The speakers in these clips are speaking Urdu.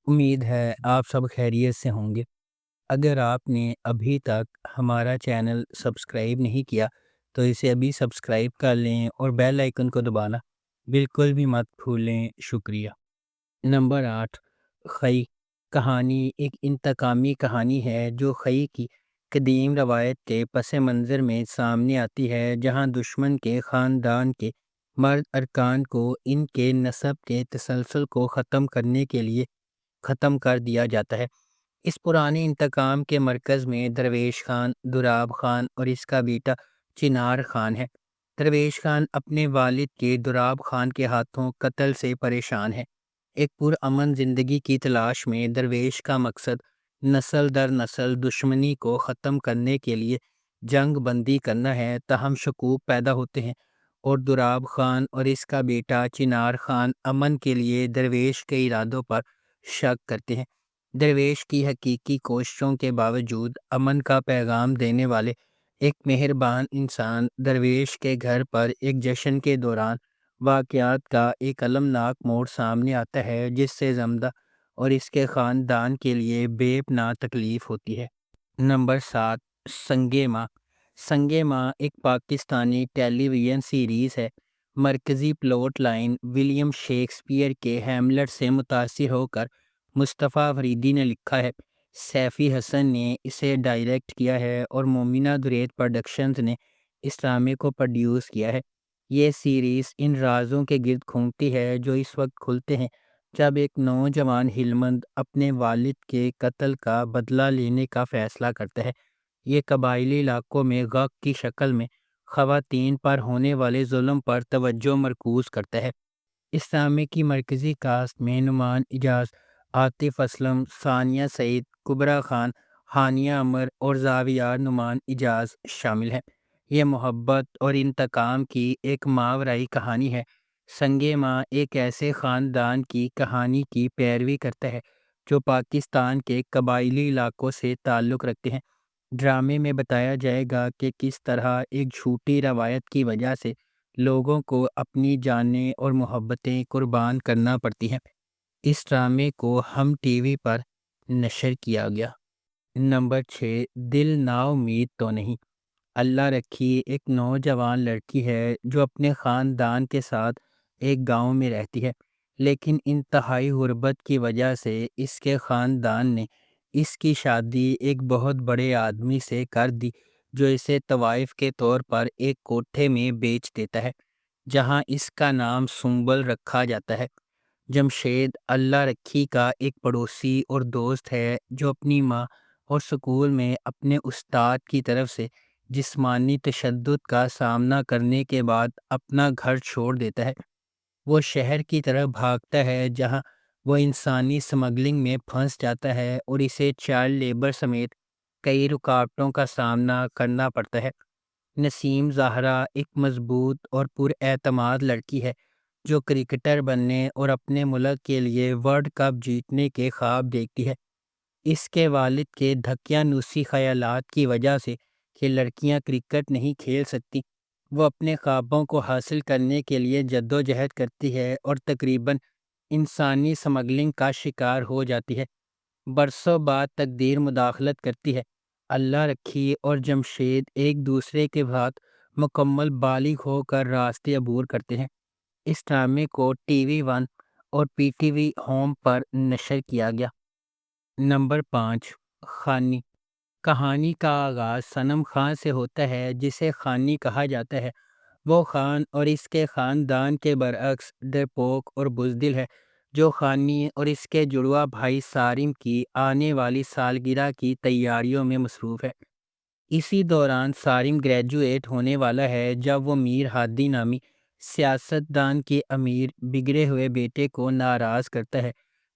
امید ہے آپ سب خیریت سے ہوں گے۔ اگر آپ نے ابھی تک ہمارا چینل سبسکرائب نہیں کیا تو اسے ابھی سبسکرائب کر لیں اور بیل آئیکن کو دبانا بالکل بھی مت بھولیں۔ شکریہ۔ نمبر 8، خی کہانی ایک انتقامی کہانی ہے جو خی کی قدیم روایت کے پس منظر میں سامنے آتی ہے، جہاں دشمن کے خاندان کے مرد ارکان کو ان کے نسب کے تسلسل کو ختم کر دیا جاتا ہے۔ اس پرانے انتقام کے مرکز میں درویش خان، دراب خان اور اس کا بیٹا چنار خان ہے۔ درویش خان اپنے والد کے دراب خان کے ہاتھوں قتل سے پریشان ہے۔ ایک پرامن زندگی کی تلاش میں درویش کا مقصد نسل در نسل دشمنی کو ختم کرنے کے لیے جنگ بندی کرنا ہے، تاہم شکوک پیدا ہوتے ہیں اور دراب خان اور اس کا بیٹا چنار خان امن کے لیے درویش کے ارادوں پر شک کرتے ہیں۔ درویش کی حقیقی کوششوں کے باوجود امن کا پیغام دینے والے ایک مہربان انسان درویش کے گھر پر ایک جشن کے دوران واقعات کا ایک المناک موڑ سامنے آتا ہے، جس سے زمدہ اور اس کے خاندان کے لیے بے پناہ تکلیف ہوتی ہے۔ نمبر 7، سنگے ماں۔ سنگے ماں ایک پاکستانی ٹیلی ویژن سیریز ہے۔ مرکزی پلاٹ لائن ولیم شیکسپیئر کے ہیملٹ سے متاثر ہو کر مصطفیٰ فریدی نے لکھا ہے۔ سیفی حسن نے اسے ڈائریکٹ کیا ہے اور مومنہ دریت پروڈکشنز نے اس ڈرامے کو پروڈیوس کیا ہے۔ یہ سیریز ان رازوں کے گرد گھومتی ہے جو اس وقت کھلتے ہیں جب ایک نوجوان ہلمند اپنے والد کے قتل کا بدلہ لینے کا فیصلہ کرتا ہے۔ یہ قبائلی علاقوں میں غق کی شکل میں خواتین پر ہونے والے ظلم پر توجہ مرکوز کرتا ہے۔ اس ڈرامے کی مرکزی کاسٹ میں نعمان اجاز، عاطف اسلم، ثانیہ سعید، کبریٰ خان، ہانیہ عمر اور زاویار نعمان اجاز شامل ہیں۔ یہ محبت اور انتقام کی ایک ماورائی کہانی ہے۔ سنگے ماں ایک ایسے خاندان کی کہانی کی پیروی کرتا ہے جو پاکستان کے قبائلی علاقوں سے تعلق رکھتے ہیں۔ ڈرامے میں بتایا جائے گا کہ کس طرح ایک جھوٹی روایت کی وجہ سے لوگوں کو اپنی جانیں اور محبتیں قربان کرنا پڑتی ہیں۔ اس ڈرامے کو ہم ٹی وی پر نشر کیا گیا۔ نمبر 6، دل نا امید تو نہیں۔ اللہ رکھی ایک نوجوان لڑکی ہے جو اپنے خاندان کے ساتھ ایک گاؤں میں رہتی ہے، لیکن انتہائی غربت کی وجہ سے اس کے خاندان نے اس کی شادی ایک بہت بڑے آدمی سے کر دی، جو اسے طوائف کے طور پر ایک کوٹھے میں بیچ دیتا ہے جہاں اس کا نام سنبل رکھا جاتا ہے۔ جمشید اللہ رکھی کا ایک پڑوسی اور دوست ہے جو اپنی ماں اور سکول میں اپنے استاد کی طرف سے جسمانی تشدد کا سامنا کرنے کے بعد اپنا گھر چھوڑ دیتا ہے۔ وہ شہر کی طرف بھاگتا ہے جہاں وہ انسانی سمگلنگ میں پھنس جاتا ہے اور اسے چائلڈ لیبر سمیت کئی رکاوٹوں کا سامنا کرنا پڑتا ہے۔ نسیم زہرا ایک مضبوط اور پراعتماد لڑکی ہے جو کرکٹر بننے اور اپنے ملک کے لیے ورلڈ کپ جیتنے کے خواب دیکھتی ہے۔ اس کے والد کے دھکیانوسی خیالات کی وجہ سے کہ لڑکیاں کرکٹ نہیں کھیل سکتی، وہ اپنے خوابوں کو حاصل کرنے کے لیے جدوجہد کرتی ہے اور تقریباً انسانی سمگلنگ کا شکار ہو جاتی ہے۔ برسوں بعد تقدیر مداخلت کرتی ہے۔ اللہ رکھی اور جمشید ایک دوسرے کے ساتھ مکمل بالغ ہو کر راستے عبور کرتے ہیں۔ اس ڈرامے کو ٹی وی ون اور پی ٹی وی ہوم پر نشر کیا گیا۔ نمبر 5، خانی۔ کہانی کا آغاز صنم خان سے ہوتا ہے جسے خانی کہا جاتا ہے۔ وہ خان اور اس کے خاندان کے برعکس ڈرپوک اور بزدل ہے جو خانی اور اس کے جڑواں بھائی صارم کی آنے والی سالگرہ کی تیاریوں میں مصروف ہے۔ اسی دوران صارم گریجویٹ ہونے والا ہے جب وہ میر ہادی نامی سیاستدان کے امیر بگڑے ہوئے بیٹے کو ناراض کرتا ہے۔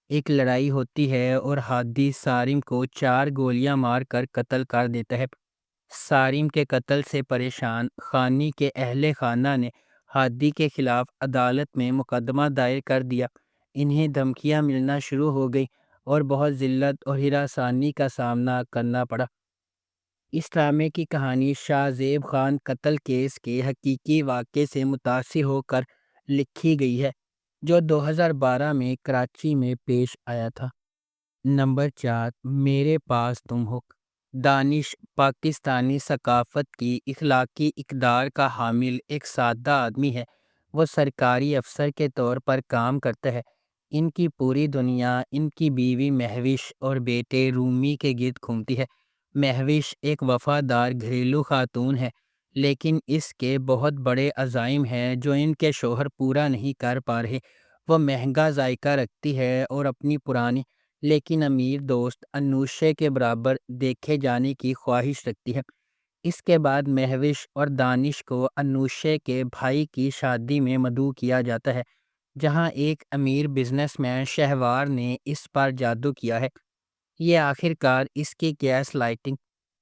ایک لڑائی ہوتی ہے اور ہادی صارم کو 4 گولیاں مار کر قتل کر دیتا ہے۔ صارم کے قتل سے پریشان خانی کے اہل خانہ نے ہادی کے خلاف عدالت میں مقدمہ دائر کر دیا۔ انہیں دھمکیاں ملنا شروع ہو گئی اور بہت ذلت اور ہراسانی کا سامنا کرنا پڑا۔ اس ڈرامے کی کہانی شاہ زیب خان قتل کیس کے حقیقی واقعے سے متاثر ہو کر لکھی گئی ہے جو 2012 میں کراچی میں پیش آیا تھا۔ نمبر 4، میرے پاس تم ہو۔ دانش پاکستانی ثقافت کی اخلاقی اقدار کا حامل ایک سادہ آدمی ہے۔ وہ سرکاری افسر کے طور پر کام کرتا ہے۔ ان کی پوری دنیا ان کی بیوی مہوش اور بیٹے رومی کے گرد گھومتی ہے۔ مہوش ایک وفادار گھریلو خاتون ہے، لیکن اس کے بہت بڑے عزائم ہیں جو ان کے شوہر پورا نہیں کر پا رہے۔ وہ مہنگا ذائقہ رکھتی ہے اور اپنی پرانی لیکن امیر دوست انوشے کے برابر دیکھے جانے کی خواہش رکھتی ہے۔ اس کے بعد مہوش اور دانش کو انوشے کے بھائی کی شادی میں مدعو کیا جاتا ہے، جہاں ایک امیر بزنس مین شہوار نے اس پر جادو کیا ہے۔ یہ آخر کار اس کی گیس لائٹنگ،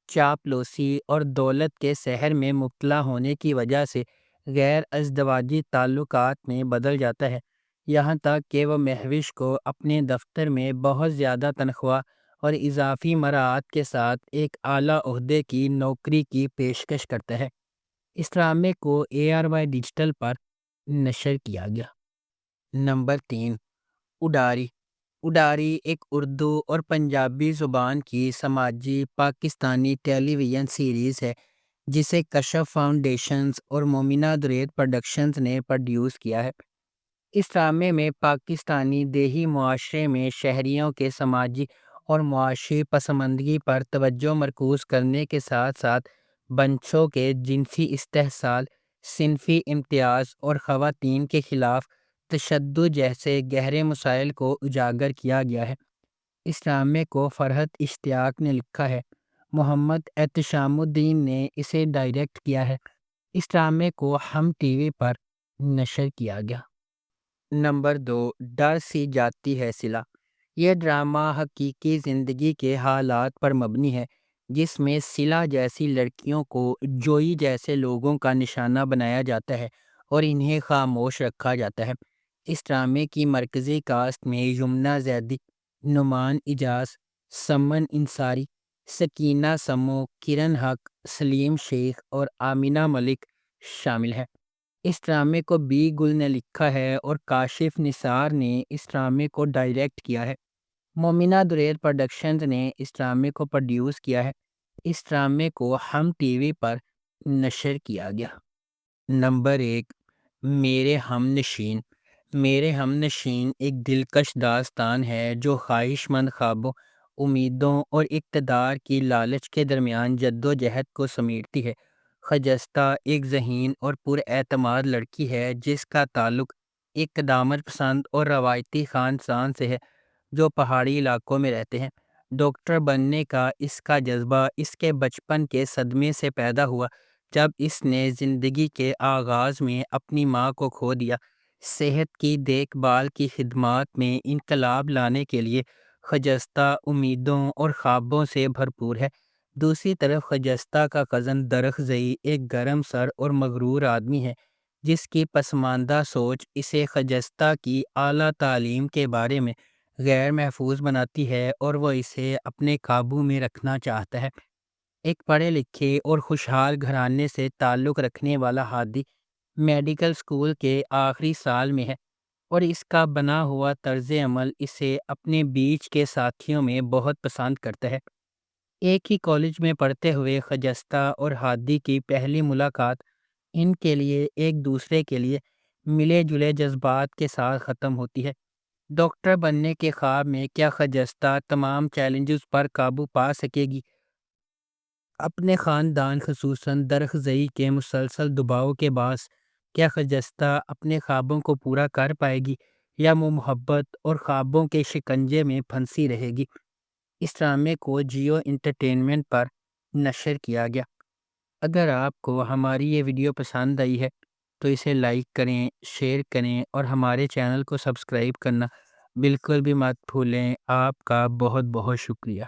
چاپلوسی اور دولت کے سحر میں مبتلا ہونے کی وجہ سے غیر ازدواجی تعلقات میں بدل جاتا ہے، یہاں تک کہ وہ مہوش کو اپنے دفتر میں بہت زیادہ تنخواہ اور اضافی مراعات کے ساتھ ایک اعلیٰ عہدے کی نوکری کی پیشکش کرتا ہے۔ اس ڈرامے کو ARY ڈیجیٹل پر نشر کیا گیا۔ نمبر 3، اڈاری۔ اڈاری ایک اردو اور پنجابی زبان کی سماجی پاکستانی ٹیلی ویژن سیریز ہے جسے کشف فاؤنڈیشنز اور مومنہ درید پروڈکشنز نے پروڈیوس کیا ہے۔ اس ڈرامے میں پاکستانی دیہی معاشرے میں شہریوں کے سماجی اور معاشی پسماندگی پر توجہ مرکوز کرنے کے ساتھ ساتھ بنچوں کے جنسی استحصال، صنفی امتیاز اور خواتین کے خلاف تشدد جیسے گہرے مسائل کو اجاگر کیا گیا ہے۔ اس ڈرامے کو فرحت اشتیاق نے لکھا ہے۔ محمد احتشام الدین نے اسے ڈائریکٹ کیا ہے۔ اس ڈرامے کو ہم ٹی وی پر نشر کیا گیا۔ نمبر 2، ڈر سی جاتی ہے صلہ۔ یہ ڈرامہ حقیقی زندگی کے حالات پر مبنی ہے، جس میں صلہ جیسی لڑکیوں کو جوئی جیسے لوگوں کا نشانہ بنایا جاتا ہے اور انہیں خاموش رکھا جاتا ہے۔ اس ڈرامے کی مرکزی کاسٹ میں یمنہ زیدی، نعمان اجاز، سمن انصاری، سکینہ سمو، کرن حق، سلیم شیخ اور آمینہ ملک شامل ہیں۔ اس ڈرامے کو بی گل نے لکھا ہے اور کاشف نثار نے اس ڈرامے کو ڈائریکٹ کیا ہے۔ مومنہ درید پروڈکشنز نے اس ڈرامے کو پروڈیوس کیا ہے۔ اس ڈرامے کو ہم ٹی وی پر نشر کیا گیا۔ نمبر 1، میرے ہم نشین۔ میرے ہم نشین ایک دلکش داستان ہے جو خواہش مند خوابوں، امیدوں اور اقتدار کی لالچ کے درمیان جدوجہد کو سمیٹتی ہے۔ خجستہ ایک ذہین اور پر اعتماد لڑکی ہے جس کا تعلق ایک قدامت پسند اور روایتی خاندان سے ہے جو پہاڑی علاقوں میں رہتے ہیں۔ ڈاکٹر بننے کا اس کا جذبہ اس کے بچپن کے صدمے سے پیدا ہوا جب اس نے زندگی کے آغاز میں اپنی ماں کو کھو دیا۔ صحت کی دیکھ بھال کی خدمات میں انقلاب لانے کے لیے خجستہ امیدوں اور خوابوں سے بھرپور ہے۔ دوسری طرف خجستہ کا کزن درخزئی ایک گرم سر اور مغرور آدمی ہے جس کی پسماندہ سوچ اسے خجستہ کی اعلیٰ تعلیم کے بارے میں غیر محفوظ بناتی ہے اور وہ اسے اپنے قابو میں رکھنا چاہتا ہے۔ ایک پڑھے لکھے اور خوشحال گھرانے سے تعلق رکھنے والا ہادی میڈیکل سکول کے آخری سال میں ہے اور اس کا بنا ہوا طرز عمل اسے اپنے بیچ کے ساتھیوں میں بہت پسند کرتا ہے۔ ایک ہی کالج میں پڑھتے ہوئے خجستہ اور ہادی کی پہلی ملاقات ان کے لیے ایک دوسرے کے لیے ملے جلے جذبات کے ساتھ ختم ہوتی ہے۔ ڈاکٹر بننے کے خواب میں کیا خجستہ تمام چیلنجز پر قابو پا سکے گی؟ اپنے خاندان خصوصاً درخزئی کے مسلسل دباؤ کے باعث کیا خجستہ اپنے خوابوں کو پورا کر پائے گی یا وہ محبت اور خوابوں کے شکنجے میں پھنسی رہے گی؟ اس ڈرامے کو جیو انٹرٹینمنٹ پر نشر کیا گیا۔ اگر آپ کو ہماری یہ ویڈیو پسند آئی ہے تو اسے لائک کریں، شیئر کریں اور ہمارے چینل کو سبسکرائب کرنا بالکل بھی مت بھولیں۔ آپ کا بہت بہت شکریہ۔